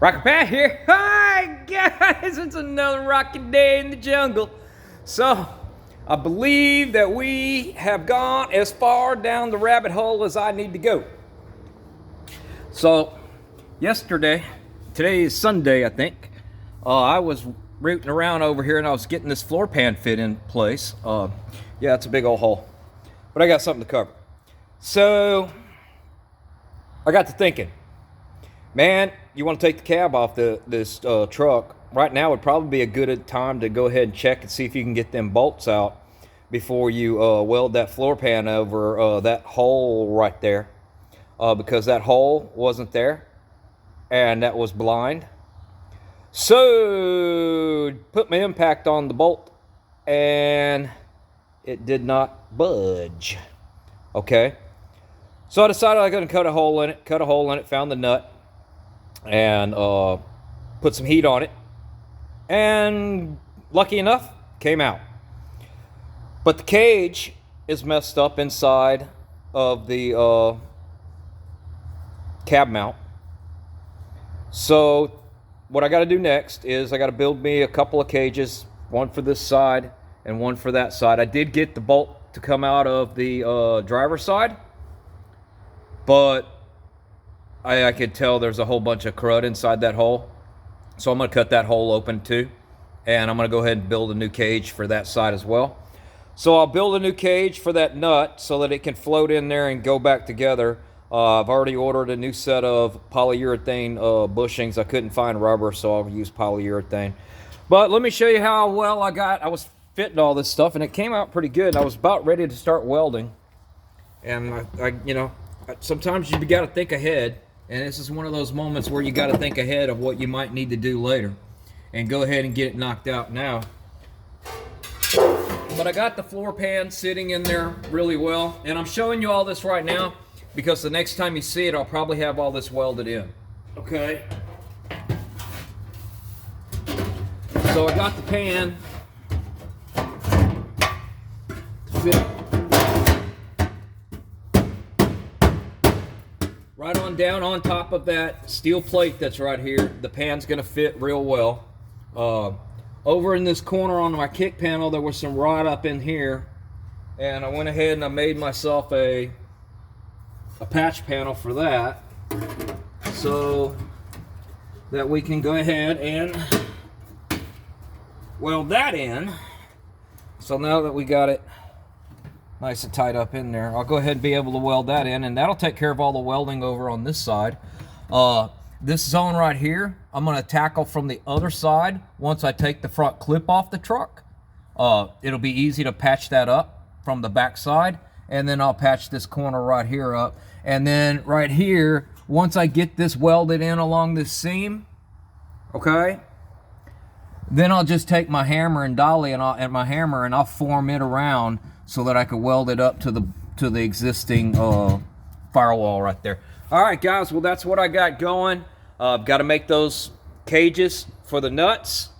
Rocket Pat here. Hi guys, it's another rocket day in the jungle. So, I believe that we have gone as far down the rabbit hole as I need to go. So, today is Sunday, I think. I was rooting around over here and I was getting this floor pan fit in place. Yeah, it's a big old hole, but I got something to cover. So, I got to thinking, man, you want to take the cab off this truck. Right now would probably be a good time to go ahead and check and see if you can get them bolts out before you weld that floor pan over that hole right there. Because that hole wasn't there and that was blind. So, put my impact on the bolt and it did not budge. Okay. So I decided I was going to cut a hole in it, found the nut, and put some heat on it, and lucky enough, came out. But the cage is messed up inside of the cab mount. So what I got to do next is I got to build me a couple of cages, one for this side and one for that side. I did get the bolt to come out of the driver's side, but I could tell there's a whole bunch of crud inside that hole. So I'm going to cut that hole open too. And I'm going to go ahead and build a new cage for that side as well. So I'll build a new cage for that nut so that it can float in there and go back together. I've already ordered a new set of polyurethane bushings. I couldn't find rubber, so I'll use polyurethane. But let me show you how well I was fitting all this stuff, and it came out pretty good. I was about ready to start welding. And sometimes you got to think ahead, and this is one of those moments where you got to think ahead of what you might need to do later and go ahead and get it knocked out now. But I got the floor pan sitting in there really well, and I'm showing you all this right now because the next time you see it, I'll probably have all this welded in. Okay. So I got the pan to fit right on down on top of that steel plate that's right here. The pan's gonna fit real well. Over in this corner on my kick panel, there was some rod up in here, and I went ahead and I made myself a patch panel for that, so that we can go ahead and weld that in. So now that we got it nice and tight up in there, I'll go ahead and be able to weld that in, and that'll take care of all the welding over on this side. This zone right here, I'm going to tackle from the other side once I take the front clip off the truck. It'll be easy to patch that up from the back side, and then I'll patch this corner right here up. And then right here, once I get this welded in along this seam, okay, then I'll just take my hammer and dolly and I'll form it around so that I can weld it up to the existing firewall right there. All right, guys. Well, that's what I got going. I've got to make those cages for the nuts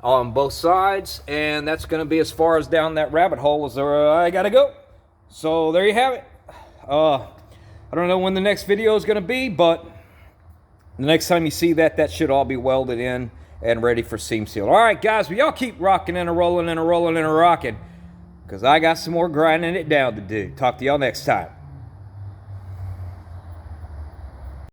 on both sides, and that's going to be as far as down that rabbit hole as I got to go. So there you have it. I don't know when the next video is going to be, but the next time you see that, that should all be welded in and ready for seam seal. All right, guys. Well, y'all keep rocking and a rolling and a rolling and a rocking, because I got some more grinding it down to do. Talk to y'all next time.